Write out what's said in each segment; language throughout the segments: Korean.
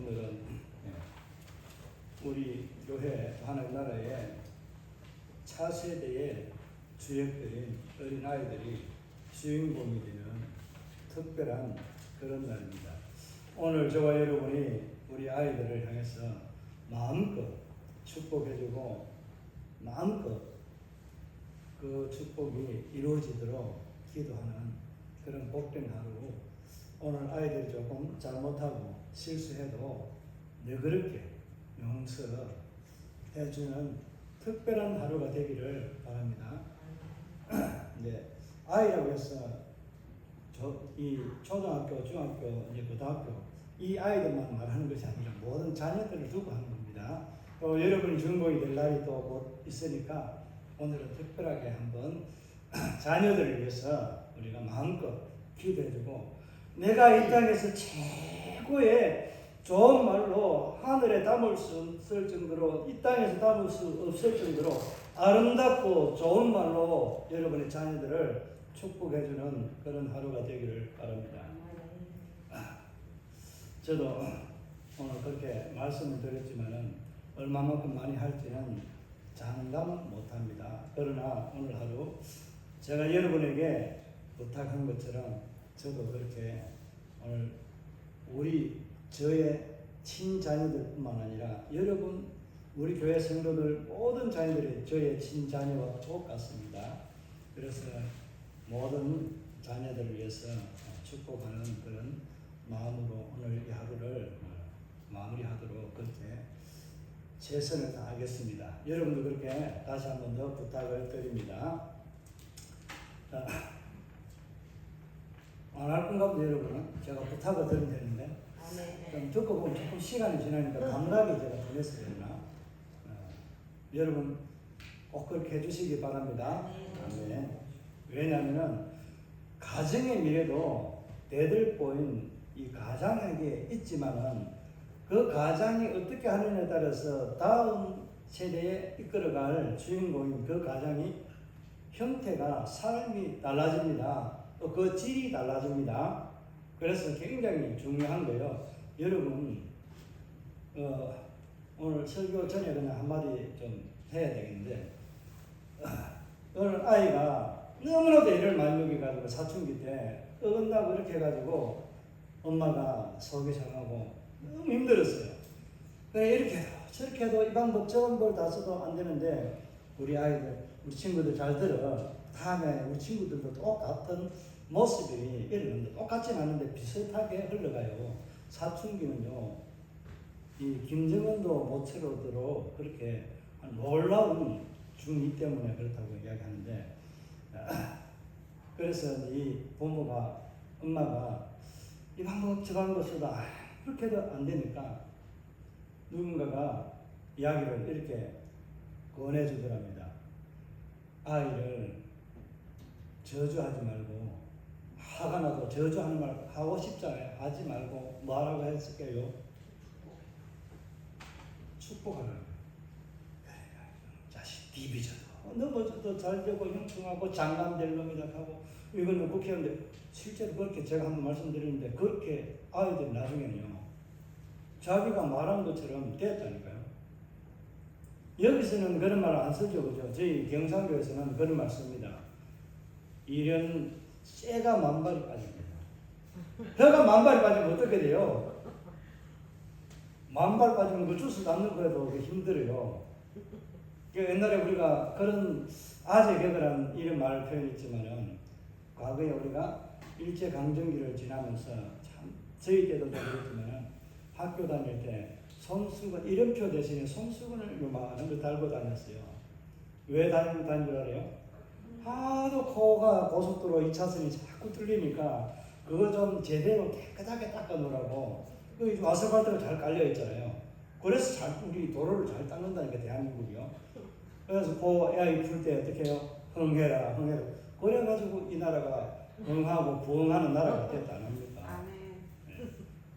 오늘은 우리 교회 하나님나라의 차세대의 주역들인 어린아이들이 주인공이 되는 특별한 그런 날입니다. 오늘 저와 여러분이 우리 아이들을 향해서 마음껏 축복해주고 마음껏 그 축복이 이루어지도록 기도하는 그런 복된 하루. 오늘 아이들이 조금 잘못하고 실수해도 너그럽게 용서해주는 특별한 하루가 되기를 바랍니다. 네, 아이라고 해서 이 초등학교, 중학교, 이제 고등학교 이 아이들만 말하는 것이 아니라 모든 자녀들을 두고 하는 겁니다. 여러분이 주인공이 될 날이 또 곧 있으니까 오늘은 특별하게 한번 자녀들을 위해서 우리가 마음껏 기도해주고, 내가 이 땅에서 최고의 좋은 말로 하늘에 담을 수 없을 정도로, 이 땅에서 담을 수 없을 정도로 아름답고 좋은 말로 여러분의 자녀들을 축복해주는 그런 하루가 되기를 바랍니다. 저도 오늘 그렇게 말씀을 드렸지만은 얼마만큼 많이 할지는 장담은 못합니다. 그러나 오늘 하루 제가 여러분에게 부탁한 것처럼 저도 그렇게 오늘 저의 친자녀들뿐만 아니라 여러분 우리 교회 성도들 모든 자녀들이 저의 친자녀와 똑같습니다. 그래서 모든 자녀들을 위해서 축복하는 그런 마음으로 오늘 이 하루를 마무리하도록 그렇게 최선을 다하겠습니다. 여러분도 그렇게 다시 한 번 더 부탁을 드립니다. 안 할 건가 보다. 여러분은 제가 부탁을 드리면 되는데 좀 듣고 보면 조금 시간이 지나니까 감각이 제가 변했어야 되나. 여러분 꼭 그렇게 해주시기 바랍니다. 네. 왜냐하면 가정의 미래도 대들보인 이 가장에게 있지만은 그 가장이 어떻게 하느냐에 따라서 다음 세대에 이끌어갈 주인공인 그 가장이 형태가 삶이 달라집니다. 또 그 질이 달라집니다. 그래서 굉장히 중요한 거예요. 여러분 오늘 설교 전에 그냥 한마디 좀 해야 되겠는데, 오늘 아이가 너무나도 애를 많이 먹여가지고 사춘기 때 어긋나고 이렇게 해가지고 엄마가 속이 상하고 너무 힘들었어요. 그래 이렇게 해도 저렇게 해도 이 방법 저 방법을 다 써도 안 되는데, 우리 아이들, 우리 친구들 잘 들어. 다음에 우리 친구들도 똑같은 모습이 이러는데 똑같진 않은데 비슷하게 흘러가요. 사춘기는요, 이 김정은도 모처럼도록 그렇게 놀라운 중이 때문에 그렇다고 이야기하는데, 그래서 이 부모가, 엄마가 이 방법 저 방법 써도 그렇게 해도 안 되니까 누군가가 이야기를 이렇게 권해주더랍니다. 아이를 저주하지 말고, 화가 나도 저주하는 말 하고 싶잖아요. 하지 말고 뭐라고 했을까요? 축복하라고. 자식 디비져도 넘어져도 잘되고 형통하고 장남될 놈이다 하고, 이거는 국회의원인데 실제로 그렇게 제가 한번 말씀드리는데 그렇게 아이들이 나중에는요 자기가 말한 것처럼 됐다니까요. 여기서는 그런 말 안 쓰죠, 그죠? 저희 경상교에서는 그런 말 씁니다. 이런 쇠가 만발이 빠집니다. 혀가 만발이 빠지면 어떻게 돼요? 만발 빠지면 그 주스 담는 거에도 힘들어요. 옛날에 우리가 그런 아재개그란 이런 말 표현했지만은, 과거에 우리가 일제강점기를 지나면서 참 저희 때도 그렇지만은 학교 다닐 때 손수건, 이름표 대신에 손수건을 요만한 걸 달고 다녔어요. 왜 다니는 줄 알아요? 하도 코가 고속도로 2차선이 자꾸 뚫리니까 그거 좀 제대로 깨끗하게 닦아 놓으라고. 그 아스팔트가 잘 깔려 있잖아요. 그래서 우리 도로를 잘 닦는다니까, 대한민국이요. 그래서 그 애기 풀 때 어떻게 해요? 흥해라. 그래가지고 이 나라가 흥하고 부흥하는 나라가 됐다 안 합니까? 네.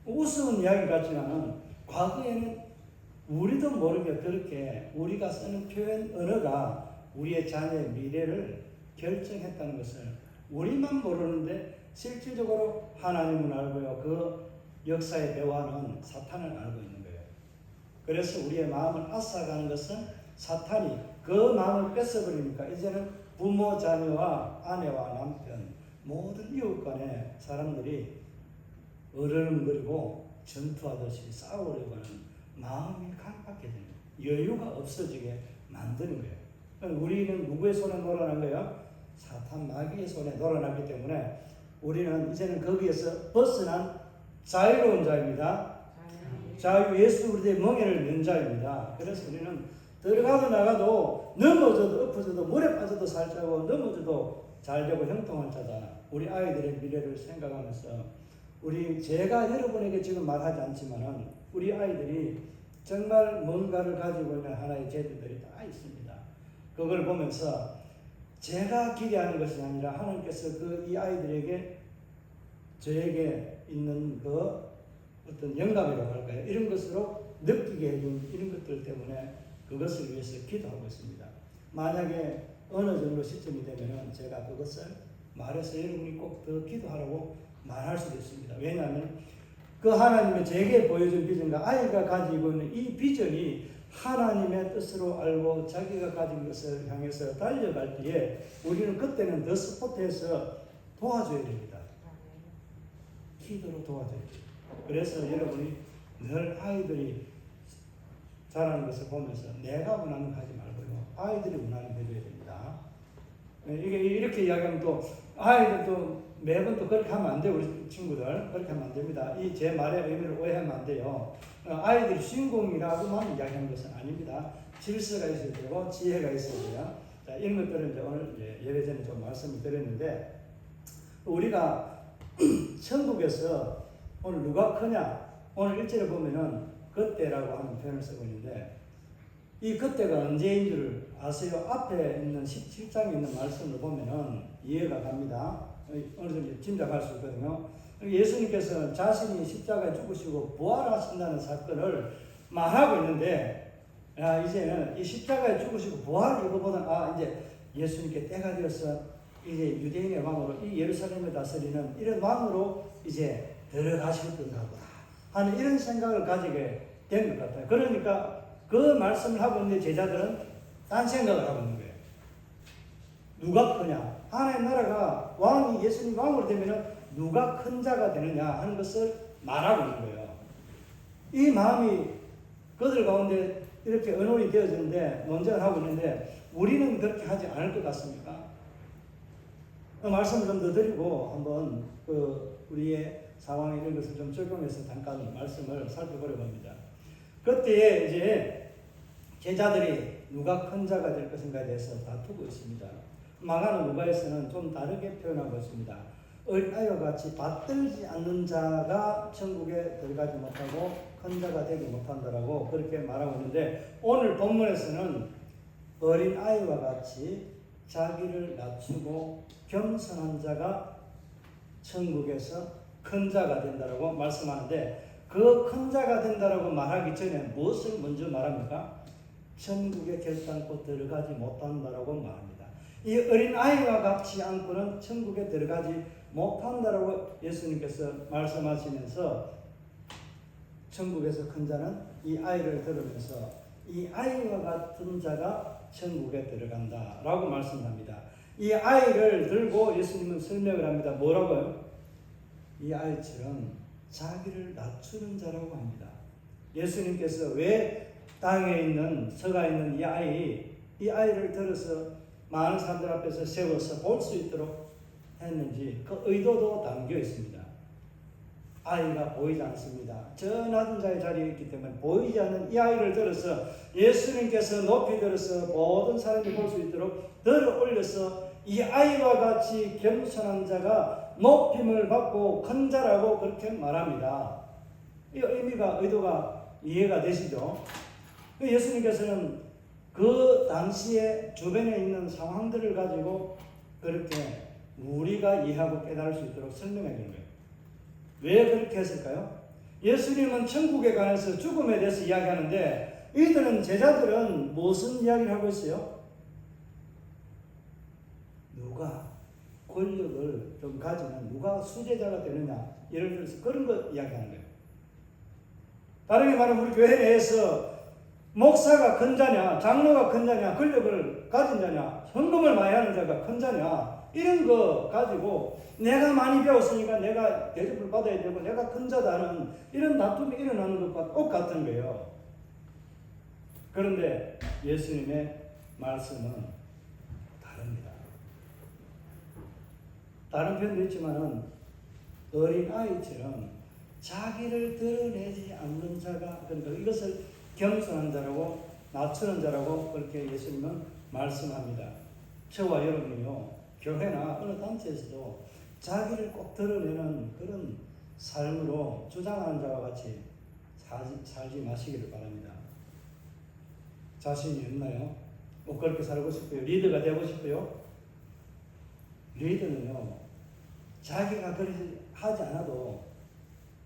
우스운 이야기 같지만은 과거에는 우리도 모르게 그렇게 우리가 쓰는 표현 언어가 우리의 자녀의 미래를 결정했다는 것을 우리만 모르는데, 실질적으로 하나님은 알고요. 그 역사의 배후는 사탄을 알고 있는 거예요. 그래서 우리의 마음을 앗아가는 것은 사탄이 그 마음을 뺏어버리니까 이제는 부모, 자녀와 아내와 남편, 모든 이웃 간에 사람들이 어르렁거리고 전투하듯이 싸우려고 하는 마음이 강박해지는 거예요. 여유가 없어지게 만드는 거예요. 우리는 누구의 손에 놀아난 거예요? 사탄 마귀의 손에 놀아났기 때문에 우리는 이제는 거기에서 벗어난 자유로운 자입니다. 자유, 예수 그리스도의 멍에를 면 자입니다. 그래서 우리는 들어가도 나가도 넘어져도 엎어져도 물에 빠져도 살자고 넘어져도 잘되고 형통한 자다. 우리 아이들의 미래를 생각하면서 제가 여러분에게 지금 말하지 않지만은 우리 아이들이 정말 뭔가를 가지고 있는 하나의 재주들이 다 있습니다. 그걸 보면서 제가 기대하는 것이 아니라 하나님께서 이 아이들에게 저에게 있는 그 어떤 영감이라고 할까요? 이런 것으로 느끼게 해준 이런 것들 때문에 그것을 위해서 기도하고 있습니다. 만약에 어느 정도 시점이 되면 제가 그것을 말해서 여러분이 꼭 더 기도하라고 말할 수도 있습니다. 왜냐하면 그 하나님의 제게 보여준 비전과 아이가 가지고 있는 이 비전이 하나님의 뜻으로 알고 자기가 가진 것을 향해서 달려갈 때에 우리는 그때는 더 스포트해서 도와줘야 됩니다. 기도로 도와줘야 돼요. 그래서 여러분이 늘 아이들이 자라는 것을 보면서 내가 원하는 거 하지 말고요. 아이들이 원하는 거 해줘야 됩니다. 이게 이렇게 이야기하면 또 아이들도 매번 또 그렇게 하면 안 돼요. 우리 친구들 그렇게 하면 안 됩니다. 이 제 말의 의미를 오해하면 안 돼요. 아이들이 주인공이라고만 이야기하는 것은 아닙니다. 질서가 있어야 되고 지혜가 있어야 돼요. 자, 이런 것들은 이제 오늘 예배 전에 좀 말씀을 드렸는데 우리가 천국에서 오늘 누가 크냐? 오늘 1절에 보면은 그때라고 하는 표현을 쓰고 있는데 이 그때가 언제인 줄 아세요? 앞에 있는 17장에 있는 말씀을 보면은 이해가 갑니다. 어느 정도 짐작할 수 있거든요. 예수님께서 자신이 십자가에 죽으시고 부활하신다는 사건을 말하고 있는데 이제는 이 십자가에 죽으시고 부활 이거보다 이제 예수님께 때가 되어서 이제 유대인의 왕으로 이 예루살렘을 다스리는 이런 왕으로 이제 들어가실 건가 보다 하는 이런 생각을 가지게 된 것 같아요. 그러니까 그 말씀을 하고 있는 제자들은 딴 생각을 하고 있는 거예요. 누가 크냐? 하나님 나라가 왕이 예수님 왕으로 되면은 누가 큰 자가 되느냐 하는 것을 말하고 있는 거예요. 이 마음이 그들 가운데 이렇게 의논이 되어지는데 논쟁을 하고 있는데 우리는 그렇게 하지 않을 것 같습니까? 그 말씀을 좀 더 드리고 한번 우리의 상황에 이런 것을 좀 적용해서 잠깐 말씀을 살펴보려 합니다. 그때에 이제 제자들이 누가 큰 자가 될 것인가에 대해서 다투고 있습니다. 망하는 누가에서는 좀 다르게 표현하고 있습니다. 어린아이와 같이 받들지 않는 자가 천국에 들어가지 못하고 큰 자가 되지 못한다라고 그렇게 말하고 있는데 오늘 본문에서는 어린아이와 같이 자기를 낮추고 겸손한 자가 천국에서 큰 자가 된다라고 말씀하는데 그 큰 자가 된다라고 말하기 전에 무엇을 먼저 말합니까? 천국에 결단코 들어가지 못한다라고 말합니다. 이 어린아이와 같이 않고는 천국에 들어가지 못한다라고 예수님께서 말씀하시면서 천국에서 큰 자는 이 아이를 들으면서 이 아이와 같은 자가 천국에 들어간다라고 말씀합니다. 이 아이를 들고 예수님은 설명을 합니다. 뭐라고요? 이 아이처럼 자기를 낮추는 자라고 합니다. 예수님께서 왜 땅에 있는 서가 있는 이 아이를 들어서 많은 사람들 앞에서 세워서 볼 수 있도록 했는지 그 의도도 담겨 있습니다. 아이가 보이지 않습니다. 저 낮은 자의 자리에 있기 때문에 보이지 않는 이 아이를 들어서 예수님께서 높이 들어서 모든 사람이 볼 수 있도록 들어 올려서 이 아이와 같이 겸손한 자가 높임을 받고 큰 자라고 그렇게 말합니다. 이 의도가 이해가 되시죠? 예수님께서는 그 당시에 주변에 있는 상황들을 가지고 그렇게 우리가 이해하고 깨달을 수 있도록 설명해 주는 거예요. 왜 그렇게 했을까요? 예수님은 천국에 관해서 죽음에 대해서 이야기하는데 제자들은 무슨 이야기를 하고 있어요? 누가 권력을 좀 가지면 누가 수제자가 되느냐 예를 들어서 그런 거 이야기하는 거예요. 다르게 말하면 우리 교회 내에서 목사가 큰 자냐, 장로가 큰 자냐, 권력을 가진 자냐, 헌금을 많이 하는 자가 큰 자냐, 이런 거 가지고 내가 많이 배웠으니까 내가 대접을 받아야 되고 내가 큰 자다는 이런 다툼이 일어나는 것과 똑같은 거예요. 그런데 예수님의 말씀은 다릅니다. 다른 편도 있지만은 어린 아이처럼 자기를 드러내지 않는 자가, 그러니까 이것을 겸손한 자라고 낮추는 자라고 그렇게 예수님은 말씀합니다. 저와 여러분이요, 교회나 어느 단체에서도 자기를 꼭 드러내는 그런 삶으로 주장하는 자와 같이 살지 마시기를 바랍니다. 자신이 있나요? 뭐 그렇게 살고 싶어요? 리더가 되고 싶어요? 리더는요, 자기가 그렇게 하지 않아도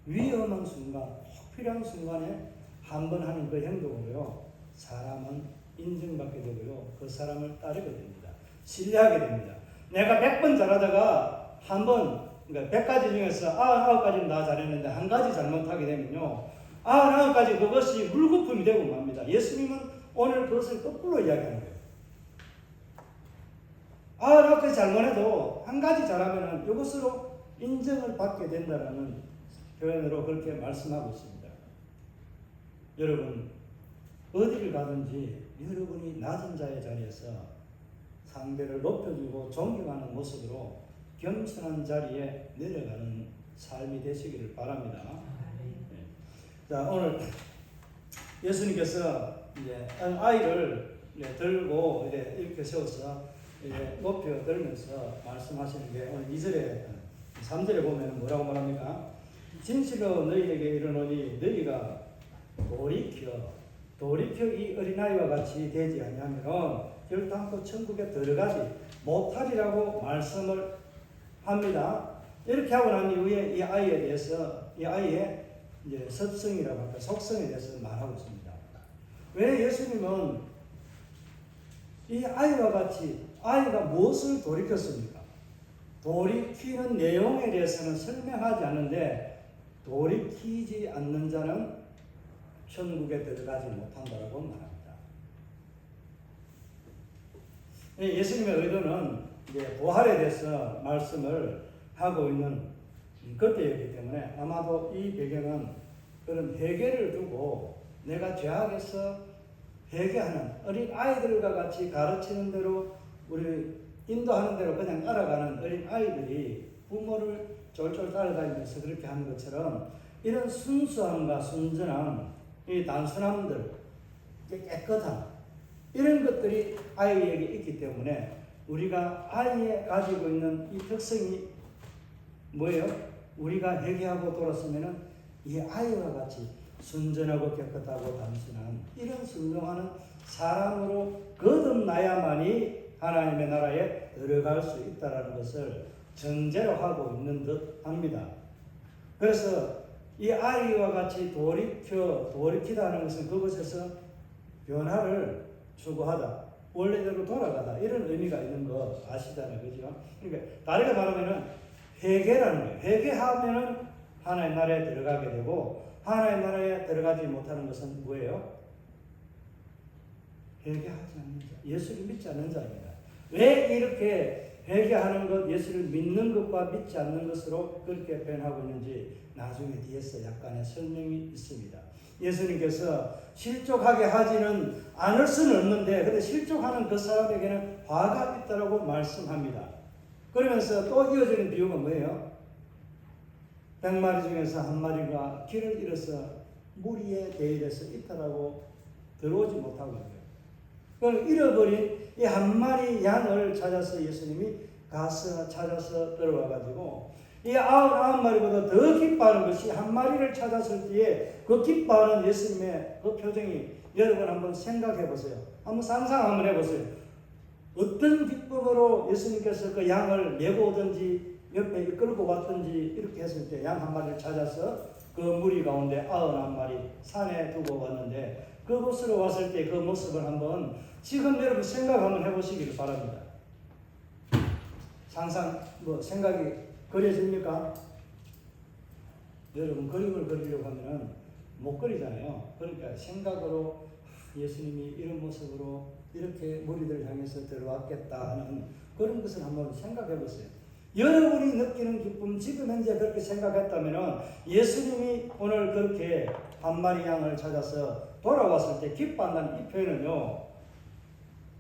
위험한 순간, 꼭 필요한 순간에 한 번 하는 그 행동으로요, 사람은 인정받게 되고요, 그 사람을 따르게 됩니다. 신뢰하게 됩니다. 내가 100번 잘하다가 한 번, 그러니까 100가지 중에서 99가지는 다 잘했는데 한 가지 잘못하게 되면요, 99가지 그것이 물거품이 되고 맙니다. 예수님은 오늘 그것을 거꾸로 이야기하는 거예요. 99가지 잘못해도 한 가지 잘하면 이것으로 인정을 받게 된다는 표현으로 그렇게 말씀하고 있습니다. 여러분, 어디를 가든지 여러분이 낮은 자의 자리에서 상대를 높여주고 존경하는 모습으로 겸손한 자리에 내려가는 삶이 되시기를 바랍니다. 네. 자, 오늘 예수님께서 이제 아이를 들고 이렇게 세워서 높여 들면서 말씀하시는 게 오늘 2절에 3절에 보면 뭐라고 말합니까? 진실로 너희에게 이르노니 너희가 돌이켜 이 어린아이와 같이 되지 아니하면 결단코 천국에 들어가지 못하리라고 말씀을 합니다. 이렇게 하고 난 이후에 이 아이에 대해서, 이 아이의 이제 습성이라고 할까, 속성에 대해서 말하고 있습니다. 왜 예수님은 이 아이와 같이 아이가 무엇을 돌이켰습니까? 돌이키는 내용에 대해서는 설명하지 않는데 돌이키지 않는 자는 천국에 들어가지 못한다라고 말합니다. 예수님의 의도는 이제 부활에 대해서 말씀을 하고 있는 그때였기 때문에 아마도 이 배경은 그런 회개를 두고 내가 죄악에서 회개하는 어린 아이들과 같이 가르치는 대로 우리 인도하는 대로 그냥 따라가는 어린 아이들이 부모를 쫄쫄 따라다니면서 그렇게 하는 것처럼 이런 순수함과 순전함, 이 단순함들, 깨끗함, 이런 것들이 아이에게 있기 때문에 우리가 아이에 가지고 있는 이 특성이 뭐예요? 우리가 회개하고 돌았으면은 이 아이와 같이 순전하고 깨끗하고 단순한 이런 순종하는 사람으로 거듭나야만이 하나님의 나라에 들어갈 수 있다는 것을 전제로 하고 있는 듯 합니다. 그래서 이 아이와 같이 돌이키다는 것은 그것에서 변화를 추구하다, 원래대로 돌아가다, 이런 의미가 있는 거 아시잖아요. 그죠? 그러니까 다르게 말하면은 회개라는 거예요. 회개하면은 하나님 나라에 들어가게 되고, 하나님 나라에 들어가지 못하는 것은 뭐예요? 회개하지 않는 자, 예수를 믿지 않는 자입니다. 왜 이렇게 회개하는 것, 예수를 믿는 것과 믿지 않는 것으로 그렇게 표현하고 있는지 나중에 뒤에서 약간의 설명이 있습니다. 예수님께서 실족하게 하지는 않을 수는 없는데, 근데 실족하는 그 사람에게는 화가 있다라고 말씀합니다. 그러면서 또 이어지는 비유가 뭐예요? 100마리 중에서 한 마리가 길을 잃어서 무리에 대일해서 이탈하고 들어오지 못하고 있어요. 그걸 잃어버린 이 한 마리 양을 찾아서 예수님이 가서 찾아서 들어와가지고 이 99마리보다 더 기뻐하는 것이 한 마리를 찾았을 때에 그 기뻐하는 예수님의 그 표정이 여러분 한번 생각해 보세요. 한번 상상 한번 해보세요. 어떤 기쁨으로 예수님께서 그 양을 메고 오든지 옆에 이끌고 왔든지 이렇게 했을 때 양 한 마리를 찾아서 그 무리 가운데 99마리 산에 두고 왔는데 그곳으로 왔을 때 그 모습을 한번 지금 여러분 생각 한번 해보시기를 바랍니다. 상상 생각이 그려집니까? 여러분 그림을 그리려고 하면 목걸이잖아요. 그러니까 생각으로 예수님이 이런 모습으로 이렇게 무리들을 향해서 들어왔겠다 하는 그런 것을 한번 생각해 보세요. 여러분이 느끼는 기쁨, 지금 현재 그렇게 생각했다면 예수님이 오늘 그렇게 한 마리 양을 찾아서 돌아왔을 때 기뻐한다는 이 표현은요,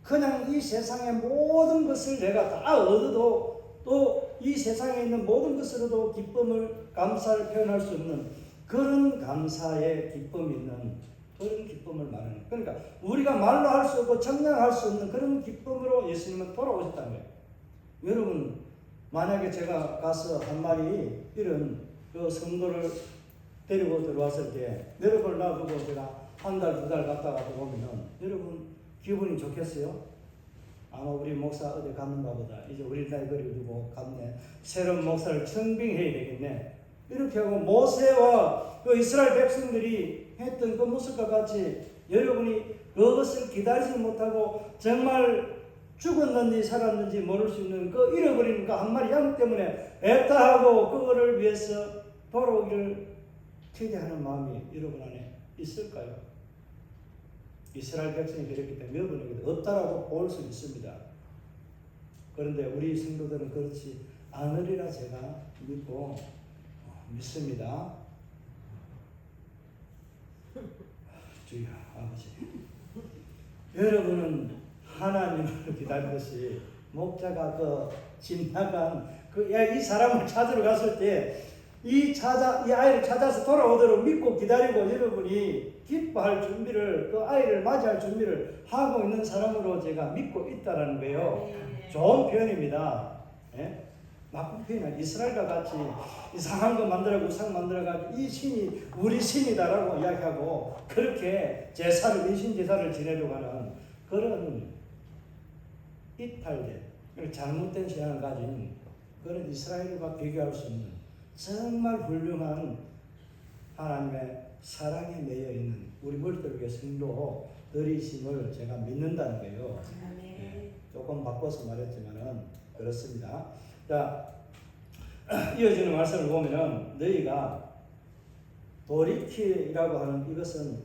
그냥 이 세상의 모든 것을 내가 다 얻어도 또 이 세상에 있는 모든 것으로도 기쁨을, 감사를 표현할 수 없는 그런 감사의 기쁨이 있는 그런 기쁨을 말하는, 그러니까 우리가 말로 할 수 없고 청량할 수 없는 그런 기쁨으로 예수님은 돌아오셨다는 거예요. 여러분, 만약에 제가 가서 한 마리 이런 그 성도를 데리고 들어왔을 때 여러분을 놔두고 제가 한 달, 두 달 갔다가 보면은 여러분 기분이 좋겠어요? 아마 우리 목사 어디 갔는가 보다. 이제 우리 딸 거리 두고 갔네. 새로운 목사를 청빙해야 되겠네. 이렇게 하고 모세와 그 이스라엘 백성들이 했던 그 모습과 같이 여러분이 그것을 기다리지 못하고 정말 죽었는지 살았는지 모를 수 있는 그 잃어버린 그 한 마리 양 때문에 애타하고 그거를 위해서 돌아오기를 기대하는 마음이 여러분 안에 있을까요? 이스라엘 백성이 그랬기 때문에 여러분에게도 없다라고 볼 수 있습니다. 그런데 우리 성도들은 그렇지 않으리라 제가 믿습니다. 주여 아버지, 여러분은 하나님을 기다리듯이 목자가 그 집 나간 이 사람을 찾으러 갔을 때 이 아이를 찾아서 돌아오도록 믿고 기다리고 여러분이 기뻐할 준비를, 그 아이를 맞이할 준비를 하고 있는 사람으로 제가 믿고 있다라는 거예요. 좋은 표현입니다. 예? 나쁜 표현은 이스라엘과 같이 이상한 거 만들어가지고 우상 만들어가지고 이 신이 우리 신이다라고 이야기하고 그렇게 인신 제사를 지내려고 하는 그런 이탈된 잘못된 신앙을 가진 그런 이스라엘과 비교할 수 없는 정말 훌륭한 하나님의 사랑에 매여 있는 우리 머리들에게 성도들이심을 제가 믿는다는 거예요. 네, 조금 바꿔서 말했지만은 그렇습니다. 자, 이어지는 말씀을 보면은 너희가 돌이키라고 하는 이것은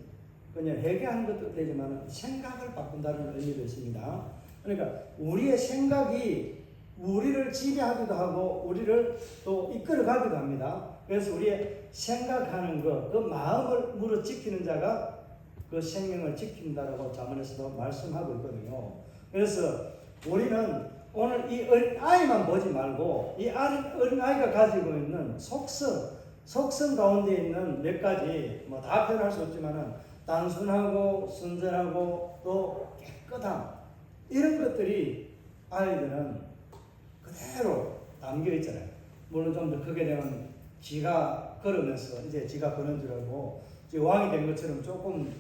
그냥 회개하는 것도 되지만 생각을 바꾼다는 의미도 있습니다. 그러니까 우리의 생각이 우리를 지배하기도 하고 우리를 또 이끌어가기도 합니다. 그래서 우리의 생각하는 것, 그 마음을 무릇 지키는 자가 그 생명을 지킨다라고 자문에서도 말씀하고 있거든요. 그래서 우리는 오늘 이 어린아이만 보지 말고 이 어린아이가 가지고 있는 속성 가운데 있는 몇 가지 다 표현할 수 없지만은 단순하고 순전하고 또 깨끗함, 이런 것들이 아이들은 그대로 담겨 있잖아요. 물론 좀 더 크게 되면 지가 걸으면서 이제 지가 그런 줄 알고 왕이 된 것처럼 조금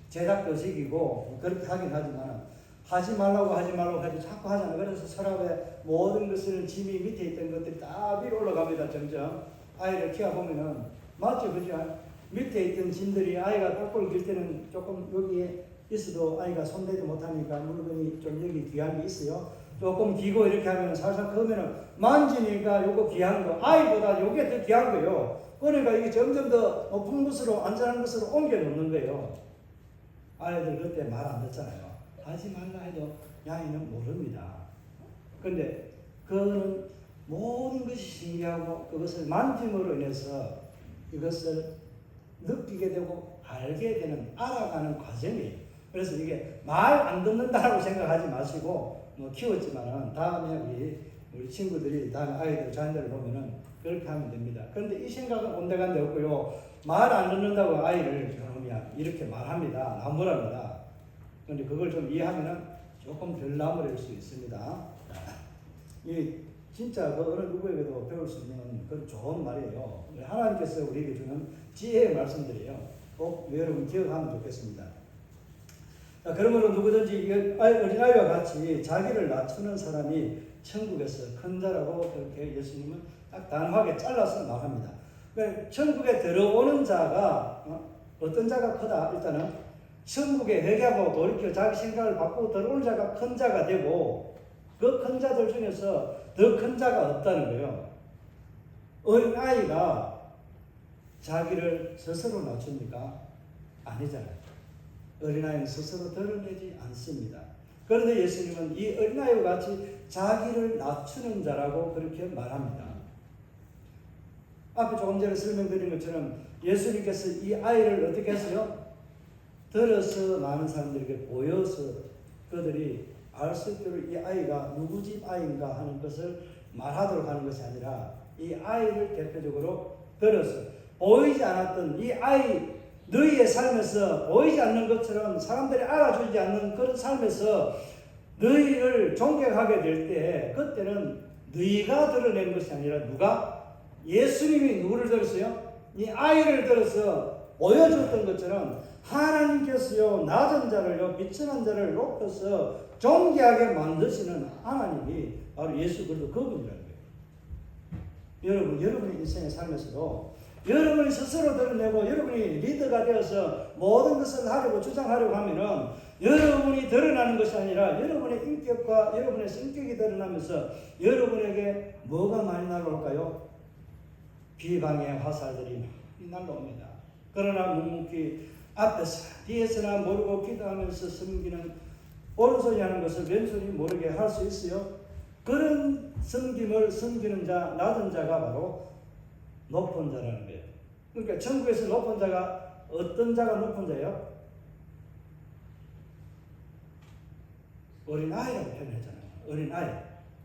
제작도 시키고 그렇게 하긴 하지만 하지 말라고 해도 자꾸 하잖아요. 그래서 서랍에 모든 것을 짐이 밑에 있던 것들이 다 위로 올라갑니다. 점점 아이를 키워보면은 맞죠, 그죠? 밑에 있던 짐들이 아이가 꼴꼴 길 때는 조금 여기에 있어도 아이가 손대지 못하니까 물건이 좀 여기 귀한 게 있어요. 조금 기고 이렇게 하면 살살 크면은 만지니까 요거 귀한 거, 아이보다 요게 더 귀한 거예요. 그러니까 이게 점점 더 높은 곳으로, 안전한 곳으로 옮겨 놓는 거예요. 아이들 그때 말 안 듣잖아요. 하지 말라 해도 야이는 모릅니다. 근데 그거는 모든 것이 신기하고 그것을 만짐으로 인해서 이것을 느끼게 되고 알게 되는, 알아가는 과정이에요. 그래서 이게 말 안 듣는다라고 생각하지 마시고 키웠지만은 다음에 우리 친구들이 다음에 아이들 자녀들을 보면은 그렇게 하면 됩니다. 그런데 이 생각은 온데간데 없고요. 말 안 듣는다고 아이를 그러면 이렇게 말합니다. 나무랍니다. 그런데 그걸 좀 이해하면은 조금 덜 나무랄 수 있습니다. 이 진짜 그 어느 누구에게도 배울 수 있는 그런 좋은 말이에요. 하나님께서 우리에게 주는 지혜의 말씀들이에요. 꼭 여러분 기억하면 좋겠습니다. 자, 그러므로 누구든지 어린아이와 같이 자기를 낮추는 사람이 천국에서 큰 자라고 그렇게 예수님은 딱 단호하게 잘라서 말합니다. 그러니까 천국에 들어오는 자가 어떤 자가 크다? 일단은 천국에 회개하고 돌이켜 자기 생각을 바꾸고 들어오는 자가 큰 자가 되고 그 큰 자들 중에서 더 큰 자가 없다는 거예요. 어린아이가 자기를 스스로 낮춥니까? 아니잖아요. 어린아이는 스스로 드러내지 않습니다. 그런데 예수님은 이 어린아이와 같이 자기를 낮추는 자라고 그렇게 말합니다. 앞에 조금 전에 설명드린 것처럼 예수님께서 이 아이를 어떻게 했어요? 들어서 많은 사람들에게 보여서 그들이 알 수 있도록 이 아이가 누구 집 아이인가 하는 것을 말하도록 하는 것이 아니라 이 아이를 대표적으로 들어서 보이지 않았던 이 아이, 너희의 삶에서 보이지 않는 것처럼 사람들이 알아주지 않는 그런 삶에서 너희를 존경하게 될 때 그때는 너희가 드러내는 것이 아니라 누가? 예수님이 누구를 들었어요? 이 아이를 들어서 보여줬던 것처럼 하나님께서요 낮은 자를요 비천한 자를 높여서 존귀하게 만드시는 하나님이 바로 예수 그리스도 그분이라는 거예요. 여러분의 인생의 삶에서도 여러분이 스스로 드러내고 여러분이 리더가 되어서 모든 것을 하려고 주장하려고 하면은 여러분이 드러나는 것이 아니라 여러분의 인격과 여러분의 성격이 드러나면서 여러분에게 뭐가 많이 날아올까요? 비방의 화살들이 많이 날아옵니다. 그러나 묵묵히 앞에서 뒤에서나 모르고 기도하면서 섬기는 오른손이 하는 것을 왼손이 모르게 할 수 있어요. 그런 섬김을 섬기는 자, 낮은 자가 바로 높은 자라는 거예요. 그러니까 천국에서 높은 자가 어떤 자가 높은 자예요? 어린아이라고 표현했잖아요. 어린아이.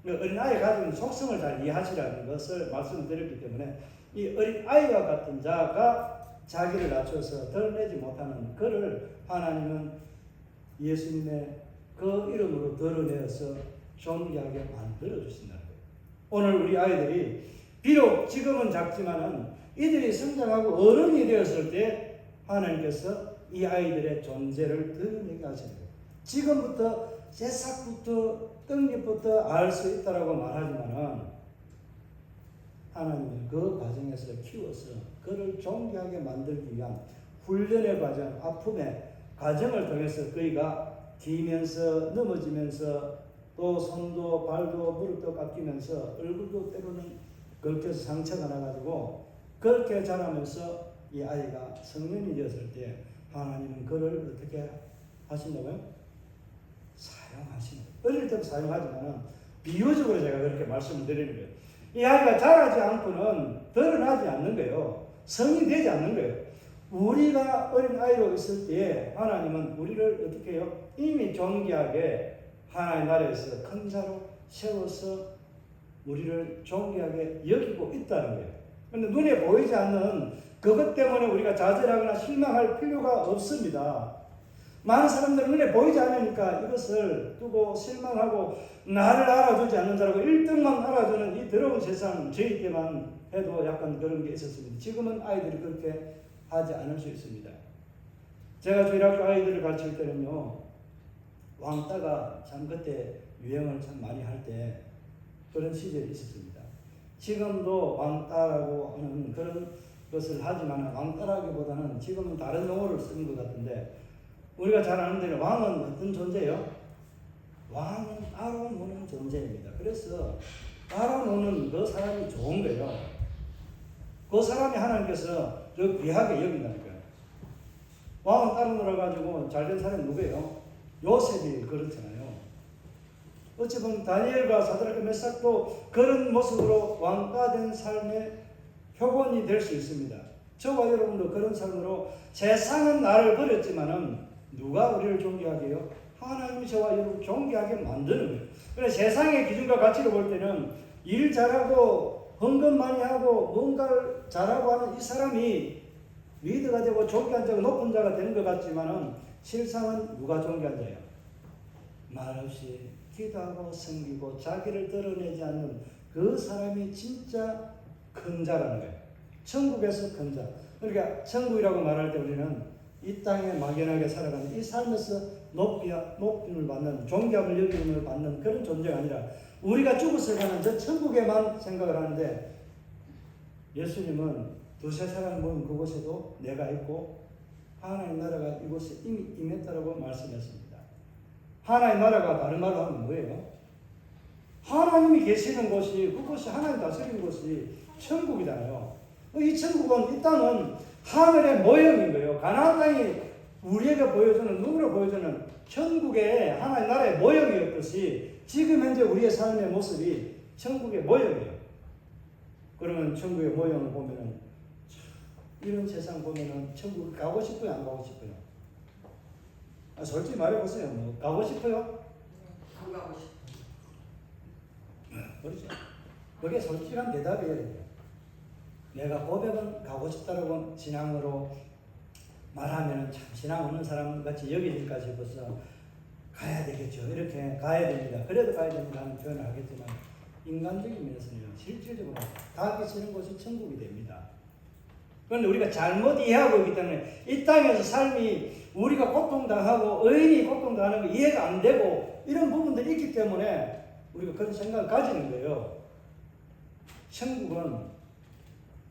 어린아이가 가지고 있는 속성을 잘 이해하시라는 것을 말씀드렸기 때문에 이 어린아이와 같은 자가 자기를 낮춰서 드러내지 못하는 그를 하나님은 예수님의 그 이름으로 드러내어서 존귀하게 만들어주신다는 거예요. 오늘 우리 아이들이 비록 지금은 작지만은 이들이 성장하고 어른이 되었을 때 하나님께서 이 아이들의 존재를 드러내게 하시는 거예요. 지금부터 새싹부터 떡잎부터 알 수 있다라고 말하지만은 하나님은 그 과정에서 키워서 그를 존귀하게 만들기 위한 훈련의 과정, 아픔의 과정을 통해서 그이가 기면서 넘어지면서 또 손도 발도 무릎도 깎이면서 얼굴도 때로는 긁혀서 상처가 나가지고 그렇게 자라면서 이 아이가 성년이 되었을 때 하나님은 그를 어떻게 하신다고요? 사용하시는 거예요. 어릴 때부터 사용하지만은 비유적으로 제가 그렇게 말씀을 드리는 거예요. 이 아이가 자라지 않고는 드러나지 않는 거예요. 성이 되지 않는 거예요. 우리가 어린 아이로 있을 때 하나님은 우리를 어떻게 해요? 이미 존귀하게 하나님 나라에서 큰 자로 세워서 우리를 존귀하게 여기고 있다는 거예요. 그런데 눈에 보이지 않는 그것 때문에 우리가 좌절하거나 실망할 필요가 없습니다. 많은 사람들은 눈에 보이지 않으니까 이것을 두고 실망하고 나를 알아주지 않는 자라고 1등만 알아주는 이 더러운 세상, 저희 때만 해도 약간 그런 게 있었습니다. 지금은 아이들이 그렇게 하지 않을 수 있습니다. 제가 주일학교 아이들을 가르칠 때는요, 왕따가 참 그때 유행을 참 많이 할 때 그런 시절이 있었습니다. 지금도 왕따라고 하는 그런 것을 하지만 왕따라기보다는 지금은 다른 용어를 쓰는 것 같은데 우리가 잘 아는 대로 왕은 어떤 존재예요? 왕은 알아놓는 존재입니다. 그래서 알아놓는 그 사람이 좋은 거예요. 그 사람이 하나님께서 더 귀하게 여긴다는 거예요. 왕은 따로 놀아가지고 잘된 사람이 누구예요? 요셉이 그렇잖아요. 어찌 보면 다니엘과 사드락과 메삭도 그런 모습으로 왕따된 삶의 표본이 될 수 있습니다. 저와 여러분도 그런 삶으로 세상은 나를 버렸지만은 누가 우리를 존귀하게 해요? 하나님이 저와 여러분 존귀하게 만드는 거예요. 그래서 세상의 기준과 가치로 볼 때는 일 잘하고 헌금 많이 하고 뭔가를 잘하고 하는 이 사람이 리더가 되고 존귀한 자가 높은 자가 되는 것 같지만은 실상은 누가 존귀한 자예요? 말없이 기도하고 섬기고 자기를 드러내지 않는 그 사람이 진짜 큰 자라는 거예요. 천국에서 큰 자. 그러니까 천국이라고 말할 때 우리는 이 땅에 막연하게 살아가는 이 삶에서 높임을 받는 존귀함을 여김을 받는 그런 존재가 아니라 우리가 죽었을 가는 저 천국에만 생각을 하는데 예수님은 두세 사람 모인 그곳에도 내가 있고 하나님 나라가 이곳에 이미 임했다라고 말씀했습니다. 하나님 나라가 다른 말로 하면 뭐예요? 하나님이 계시는 곳이 그곳이 하나님 다스리는 곳이 천국이잖아요. 이 천국은 이 땅은 하늘의 모형인 거예요. 가나안 땅이 우리에게 보여주는, 누구를 보여주는 천국의 하나의 나라의 모형이었듯이 지금 현재 우리의 삶의 모습이 천국의 모형이에요. 그러면 천국의 모형을 보면은 이런 세상 보면은 천국 가고 싶어요, 안 가고 싶어요? 솔직히 말해보세요. 뭐 가고 싶어요? 안 가고 싶어. 그렇죠. 그게 솔직한 대답이에요. 내가 고백은 가고 싶다라고 신앙으로 말하면 참 신앙 없는 사람 같이 여기질까 싶어서 가야 되겠죠. 이렇게 가야 됩니다. 그래도 가야 됩니다 하는 표현을 하겠지만 인간적인 면에서는 실질적으로 가기 싫은 곳이 천국이 됩니다. 그런데 우리가 잘못 이해하고 있기 때문에 이 땅에서 삶이 우리가 고통당하고 의인이 고통당하는 거 이해가 안 되고 이런 부분들이 있기 때문에 우리가 그런 생각을 가지는 거예요. 천국은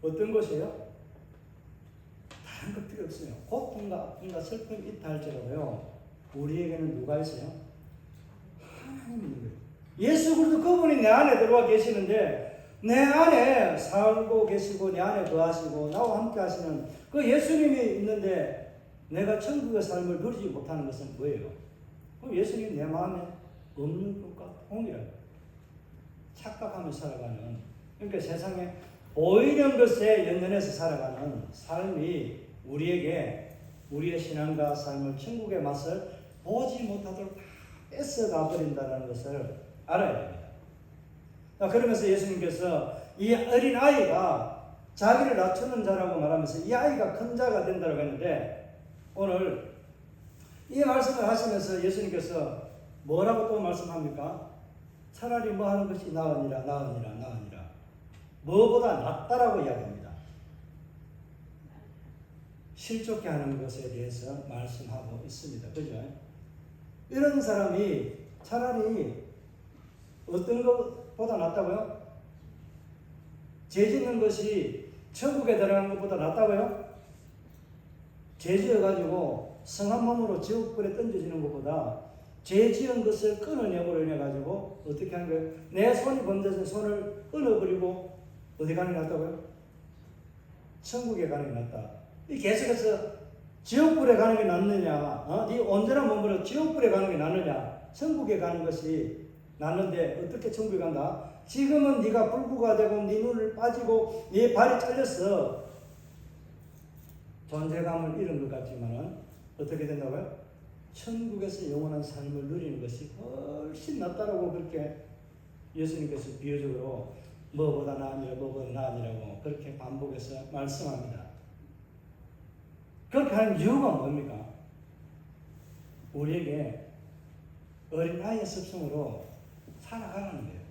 어떤 것이에요? 다른 것 필요 없어요. 고통과 아픔과 슬픔이 있다 할지라도요, 우리에게는 누가 있어요? 하나님이 있는 거예요. 예수 그리스도 그분이 내 안에 들어와 계시는데 내 안에 살고 계시고 내 안에 거하시고 나와 함께 하시는 그 예수님이 있는데 내가 천국의 삶을 누리지 못하는 것은 뭐예요? 그럼 예수님이 내 마음에 없는 것과 동일한 착각하며 살아가는, 그러니까 세상에 보이는 것에 연연해서 살아가는 삶이 우리에게 우리의 신앙과 삶을 천국의 맛을 보지 못하도록 다 뺏어가 버린다는 것을 알아야 됩니다. 그러면서 예수님께서 이 어린 아이가 자기를 낮추는 자라고 말하면서 이 아이가 큰 자가 된다고 했는데, 오늘 이 말씀을 하시면서 예수님께서 뭐라고 또 말씀합니까? 차라리 뭐 하는 것이 나으니라. 뭐보다 낫다라고 이야기합니다. 실족해 하는 것에 대해서 말씀하고 있습니다. 그죠? 이런 사람이 차라리 어떤 것보다 낫다고요? 죄 짓는 것이 천국에 들어가는 것보다 낫다고요? 죄 지어가지고 성한 몸으로 지옥불에 던져지는 것보다 죄 지은 것을 끊어내버려 가지고 어떻게 하는 거예요? 내 손이 번져서 손을 끊어버리고 어디 가는 게 낫다고요? 천국에 가는 게 낫다. 이 계속해서 지옥불에 가는 게 낫느냐? 네 온전한 몸으로 지옥불에 가는 게 낫느냐? 천국에 가는 것이 낫는데 어떻게 천국에 간다? 지금은 네가 불구가 되고 네 눈을 빠지고 네 발이 잘렸어. 존재감을 잃은 것 같지만은 어떻게 된다고요? 천국에서 영원한 삶을 누리는 것이 훨씬 낫다라고 그렇게 예수님께서 비유적으로 뭐보다 나으니라고 그렇게 반복해서 말씀합니다. 그렇게 하는 이유가 뭡니까? 우리에게 어린아이의 습성으로 살아가는 거예요.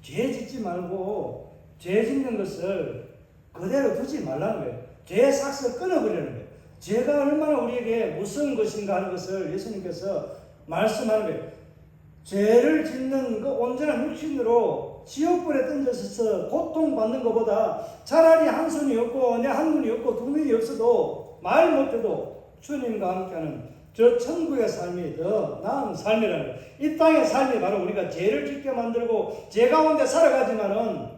죄 짓지 말고 죄 짓는 것을 그대로 두지 말라는 거예요. 죄의 싹을 끊어버리는 거예요. 죄가 얼마나 우리에게 무서운 것인가 하는 것을 예수님께서 말씀하는 거예요. 죄를 짓는 그 온전한 육신으로 지옥불에 던져서 고통받는 것보다 차라리 한 손이 없고 내 한 눈이 없고 두 눈이 없어도 말 못해도 주님과 함께하는 저 천국의 삶이 더 나은 삶이라는 거예요. 이 땅의 삶이 바로 우리가 죄를 짓게 만들고 죄 가운데 살아가지만은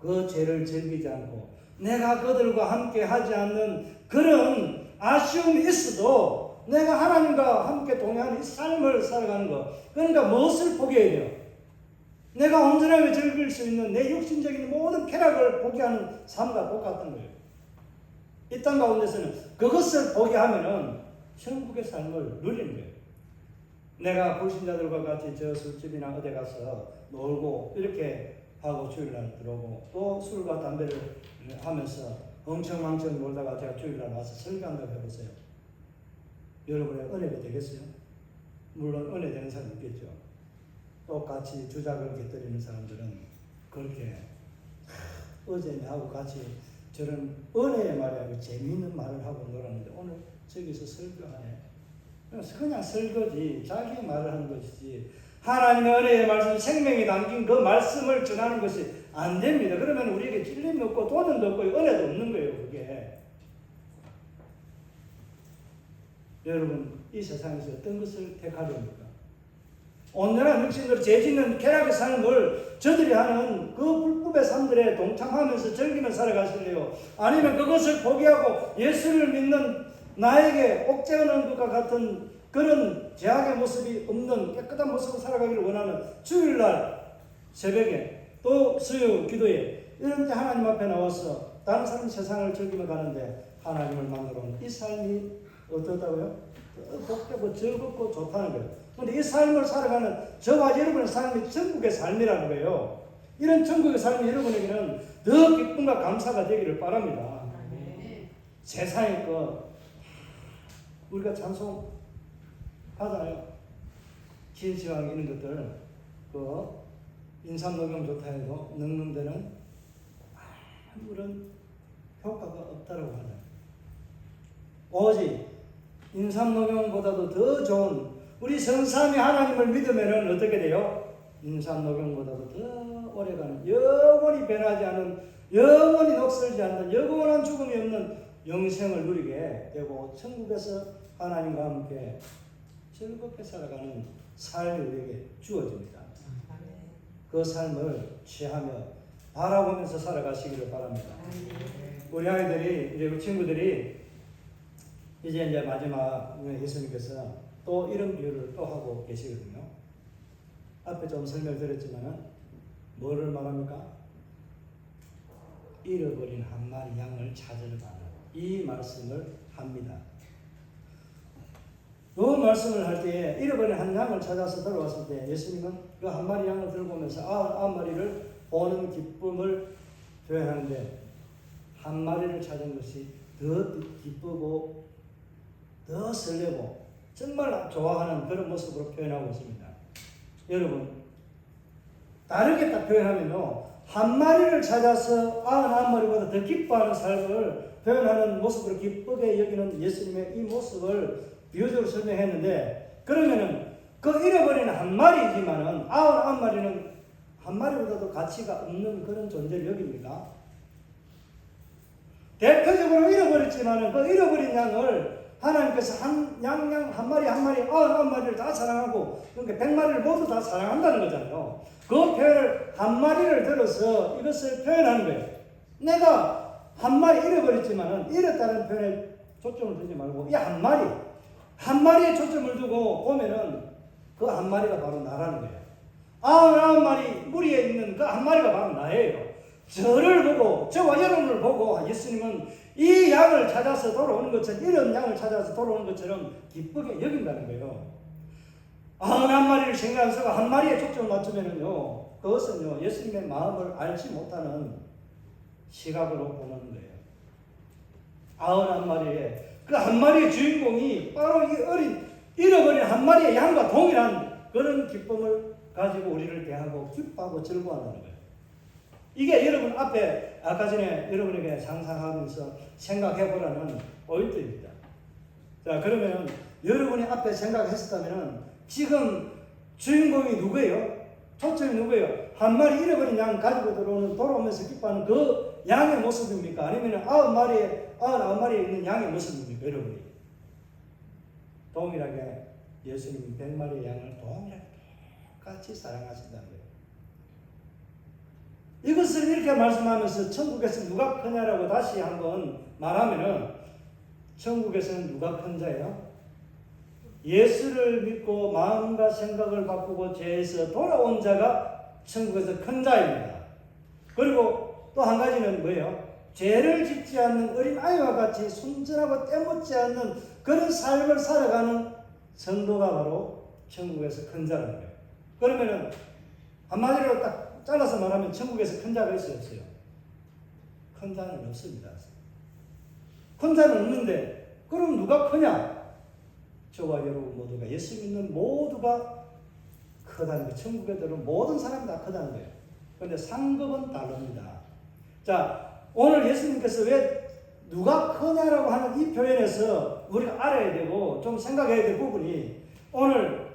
그 죄를 즐기지 않고 내가 그들과 함께 하지 않는 그런 아쉬움이 있어도 내가 하나님과 함께 동행하는 이 삶을 살아가는 것, 그러니까 무엇을 포기해야 돼요? 내가 온전하게 즐길 수 있는 내 육신적인 모든 쾌락을 포기하는 삶과 똑같은 거예요. 이 땅 가운데서는 그것을 포기하면은 천국의 삶을 누리는 거예요. 내가 불신자들과 같이 저 술집이나 어디 가서 놀고 이렇게 하고 주일날 들어오고 또 술과 담배를 하면서 엉청망청 놀다가 제가 주일날 와서 설교한다고 해보세요. 여러분의 은혜가 되겠어요? 물론 은혜 되는 사람이 있겠죠. 똑같이 주작을 곁들이는 사람들은 그렇게 어제하고 같이 저런 은혜의 말이 재미있는 말을 하고 놀았는데 오늘 저기서 설교하네. 그냥 설거지 자기 말을 하는 것이지 하나님의 은혜의 말씀, 생명이 담긴 그 말씀을 전하는 것이 안 됩니다. 그러면 우리에게 찔림이 없고 돈은 없고 은혜도 없는 거예요. 그게. 여러분 이 세상에서 어떤 것을 택하렵니까? 온전한 육신으로 죄짓는 쾌락의 삶을 저들이 하는 그 불법의 삶들에 동참하면서 즐기며 살아가실래요? 아니면 그것을 포기하고 예수를 믿는 나에게 옥죄어는 것과 같은 그런 죄악의 모습이 없는 깨끗한 모습으로 살아가기를 원하는 주일날 새벽에 또 수요 기도에 이런 때 하나님 앞에 나와서 다른 사람 세상을 즐기며 가는데 하나님을 만나러 오는 이 삶이 어떻다고요? 복되고 즐겁고 좋다는 거예요. 그런데 이 삶을 살아가는 저와 여러분의 삶이 천국의 삶이라는 거예요. 이런 천국의 삶이 여러분에게는 더 기쁨과 감사가 되기를 바랍니다. 세상의 우리가 찬송하잖아요. 진시황 이런 것들 인삼녹용 좋다 해도 넣는 데는 아무런 효과가 없다고 하잖아요. 오직 인삼녹용보다도 더 좋은 우리 성삼위 하나님을 믿으면 어떻게 돼요? 인삼녹용보다도 더 오래가는 영원히 변하지 않는 영원히 녹슬지 않는 영원한 죽음이 없는 영생을 누리게 되고 천국에서 하나님과 함께 즐겁게 살아가는 삶이 우리에게 주어집니다. 그 삶을 취하며 바라보면서 살아가시기를 바랍니다. 우리 아이들이 이제 우리 친구들이 이제 마지막 예수님께서 또 이런 비유를 또 하고 계시거든요. 앞에 좀 설명드렸지만은 뭐를 말합니까? 잃어버린 한 마리 양을 찾으러 가는 이 말씀을 합니다. 그 말씀을 할 때에 잃어버린 한 양을 찾아서 돌아왔을 때 예수님은 그 한 마리 양을 들고 오면서 99마리를 보는 기쁨을 표현하는데 한 마리를 찾은 것이 더 기쁘고 더 설레고 정말 좋아하는 그런 모습으로 표현하고 있습니다. 여러분 다르게 딱 표현하면요 한 마리를 찾아서 99마리보다 더 기뻐하는 삶을 표현하는 모습으로 기쁘게 여기는 예수님의 이 모습을 비유적으로 설명했는데 그러면은 그 잃어버린 한 마리지만은 99마리는 한 마리보다도 가치가 없는 그런 존재를 여깁니까? 대표적으로 잃어버렸지만은 그 잃어버린 양을 하나님께서 한 마리 99마리를 다 사랑하고 그러니까 100마리를 모두 다 사랑한다는 거잖아요. 그 표현을 한 마리를 들어서 이것을 표현하는 거예요. 내가 한 마리 잃어버렸지만은 잃었다는 표현에 초점을 두지 말고 이 한 마리에 초점을 두고 보면은 그 한 마리가 바로 나라는 거예요. 99마리 무리에 있는 그 한 마리가 바로 나예요. 저를 보고 저와 여러분을 보고 예수님은 이 양을 찾아서 돌아오는 것처럼 이런 양을 찾아서 돌아오는 것처럼 기쁘게 여긴다는 거예요. 99마리를 생각해서 한 마리에 초점을 맞추면은요 그것은요 예수님의 마음을 알지 못하는 시각으로 보는 거예요. 99마리에 그 한 마리의 주인공이 바로 이 잃어버린 한 마리의 양과 동일한 그런 기쁨을 가지고 우리를 대하고 기뻐하고 즐거워한다는 거예요. 이게 여러분 앞에 아까 전에 여러분에게 상상하면서 생각해보라는 포인트입니다. 자 그러면 여러분이 앞에 생각했었다면 지금 주인공이 누구예요? 초점이 누구예요? 한 마리 잃어버린 양 가지고 돌아오면서 기뻐하는 그 양의 모습입니까? 아니면 99마리에 있는 양의 모습입니까? 여러분이 동일하게 예수님이 100마리의 양을 동일하게 똑같이 사랑하신다는 거예요. 이것을 이렇게 말씀하면서 천국에서 누가 크냐라고 다시 한번 말하면은 천국에서는 누가 큰 자예요? 예수를 믿고 마음과 생각을 바꾸고 죄에서 돌아온 자가 천국에서 큰 자입니다. 그리고 또 한 가지는 뭐예요? 죄를 짓지 않는 어린아이와 같이 순전하고 때묻지 않는 그런 삶을 살아가는 성도가 바로 천국에서 큰 자라는 거예요. 그러면은 한마디로 딱 잘라서 말하면 천국에서 큰 자가 있어요, 없어요? 큰 자는 없습니다. 큰 자는 없는데 그럼 누가 크냐? 저와 여러분 모두가 예수 믿는 모두가 크다는 거예요. 천국에 들어온 모든 사람이 다 크다는 거예요. 그런데 상급은 다릅니다. 자, 오늘 예수님께서 왜 누가 크냐라고 하는 이 표현에서 우리가 알아야 되고 좀 생각해야 될 부분이 오늘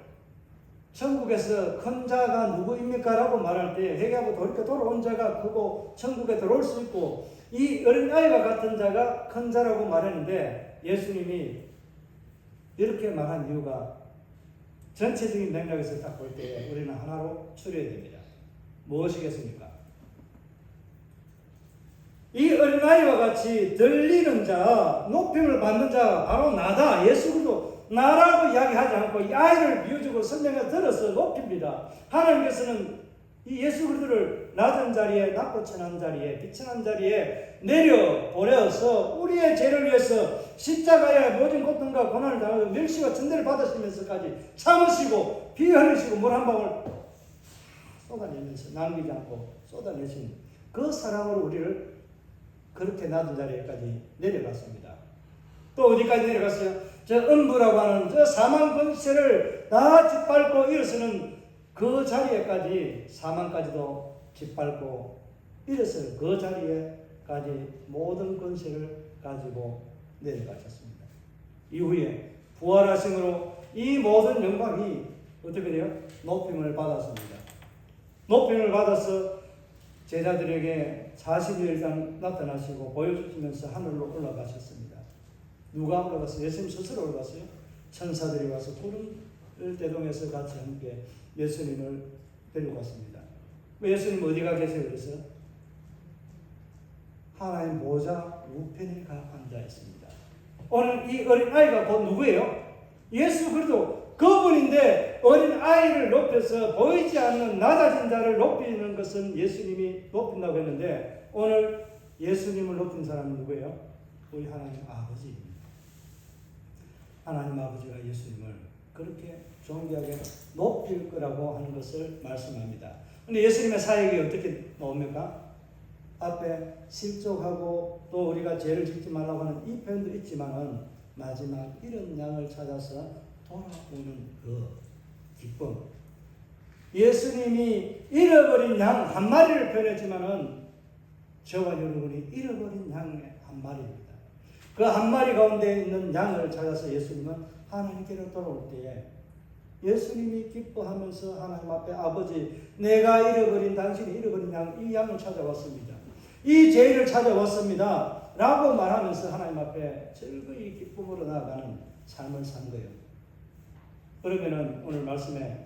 천국에서 큰 자가 누구입니까? 라고 말할 때 회개하고 돌아온 자가 크고 천국에 들어올 수 있고 이 어린아이와 같은 자가 큰 자라고 말했는데 예수님이 이렇게 말한 이유가 전체적인 맥락에서 딱 볼 때 우리는 하나로 추려야 됩니다. 무엇이겠습니까? 이 어린아이와 같이 들리는 자, 높임을 받는 자가 바로 나다. 예수 그리스도 나라고 이야기하지 않고 이 아이를 비유적으로 설명해 들어서 높입니다. 하나님께서는 이 예수 그리스도를 낮은 자리에, 낮고 천한 자리에, 비천한 자리에 내려 보내어서 우리의 죄를 위해서 십자가에 모든 고통과 고난을 당하고 멸시와 천대를 받으시면서까지 참으시고 피 흘리시고 물 한 방울 쏟아내면서 남기지 않고 쏟아내신 그 사랑으로 우리를 그렇게 낮은 자리에까지 내려갔습니다. 또 어디까지 내려갔어요? 저 음부라고 하는 저 사망 권세를 다 짓밟고 일어서는 그 자리에까지, 사망까지도 짓밟고 일어서는 그 자리에까지 모든 권세를 가지고 내려가셨습니다. 이후에 부활하심으로 이 모든 영광이 어떻게 돼요? 높임을 받았습니다. 높임을 받아서 제자들에게 40일 일단 나타나시고 보여주시면서 하늘로 올라가셨습니다. 누가 올라갔어요? 예수님 스스로 올라갔어요. 천사들이 와서 구름을 대동해서 같이 함께 예수님을 데려갔습니다. 예수님 어디가 계세요? 그래서 하나님 보좌 우편에 앉아있습니다. 오늘 이 어린아이가 곧 누구예요? 예수 그리스도 그분인데 어린아이를 높여서 보이지 않는 낮아진 자를 높이는 것은 예수님이 높인다고 했는데 오늘 예수님을 높인 사람은 누구예요? 우리 하나님 아버지입니다. 하나님 아버지가 예수님을 그렇게 존귀하게 높일 거라고 하는 것을 말씀합니다. 그런데 예수님의 사역이 어떻게 나옵니까? 앞에 실족하고 또 우리가 죄를 짓지 말라고 하는 이 표현도 있지만은 마지막 잃은 양을 찾아서 돌아오는 그 기쁨. 예수님이 잃어버린 양 한 마리를 표현했지만은 저와 여러분이 잃어버린 양의 한 마리입니다. 그 한 마리 가운데 있는 양을 찾아서 예수님은 하나님께로 돌아올 때에 예수님이 기뻐하면서 하나님 앞에 아버지 내가 잃어버린 당신이 잃어버린 양, 이 양을 찾아왔습니다. 이 죄인을 찾아왔습니다. 라고 말하면서 하나님 앞에 즐거이 기쁨으로 나아가는 삶을 산 거예요. 그러면은 오늘 말씀의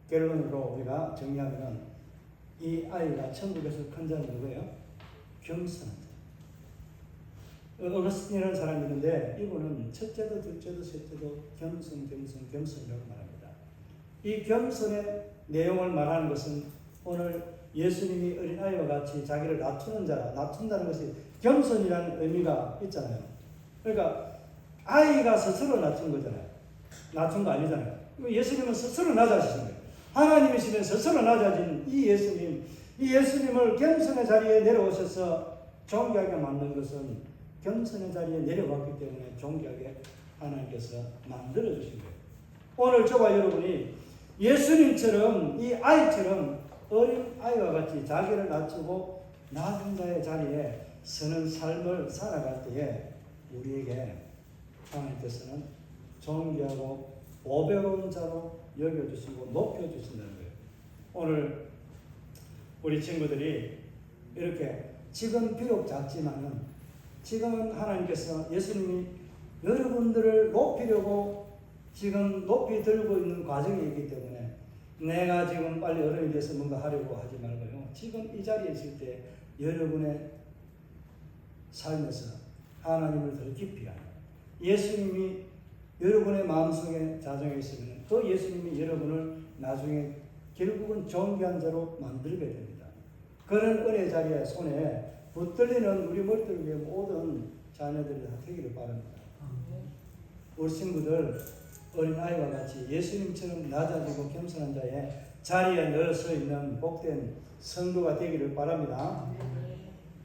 결론으로 우리가 정리하면은 이 아이가 천국에서 큰 자는 누구예요? 겸손한 자. 어거스틴이라는 사람이 있는데 이분은 첫째도 둘째도 셋째도 겸손이라고 말합니다. 이 겸손의 내용을 말하는 것은 오늘 예수님이 어린아이와 같이 자기를 낮추는 자라, 낮춘다는 것이 겸손이라는 의미가 있잖아요. 그러니까 아이가 스스로 낮춘 거잖아요. 낮춘 거 아니잖아요. 예수님은 스스로 낮아지신 거예요. 하나님이시면 스스로 낮아진 이 예수님을 겸손의 자리에 내려오셔서 존귀하게 만든 것은 겸손의 자리에 내려왔기 때문에 존귀하게 하나님께서 만들어주신 거예요. 오늘 저와 여러분이 예수님처럼 이 아이처럼 어린 아이와 같이 자기를 낮추고 낮은 자의 자리에 서는 삶을 살아갈 때에 우리에게 하나님께서는 존귀하고 보배로운 자로 여겨주시고 높여주신다는 거예요. 오늘 우리 친구들이 이렇게 지금 비록 작지만은 지금은 하나님께서 예수님이 여러분들을 높이려고 지금 높이 들고 있는 과정이 있기 때문에 내가 지금 빨리 어른이 돼서 뭔가 하려고 하지 말고요. 지금 이 자리에 있을 때 여러분의 삶에서 하나님을 더 깊이 하는 예수님이 여러분의 마음속에 자정해 있으면 그 예수님이 여러분을 나중에 결국은 존귀한 자로 만들게 됩니다. 그런 은혜 자리에 손에 붙들리는 우리 머리들 위에 모든 자녀들이 다 되기를 바랍니다. 우리 친구들 어린아이와 같이 예수님처럼 낮아지고 겸손한 자의 자리에 늘 서 있는 복된 성도가 되기를 바랍니다.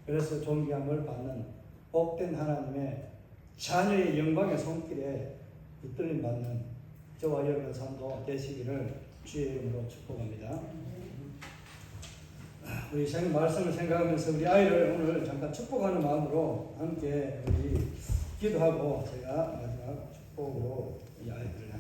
그래서 존귀함을 받는 복된 하나님의 자녀의 영광의 손길에 붙들림 받는 저와 여러분의 삶도 되시기를 주의 이름으로 축복합니다. 우리 말씀을 생각하면서 우리 아이를 오늘 잠깐 축복하는 마음으로 함께 우리 기도하고 제가 마지막 축복으로 이 아이들을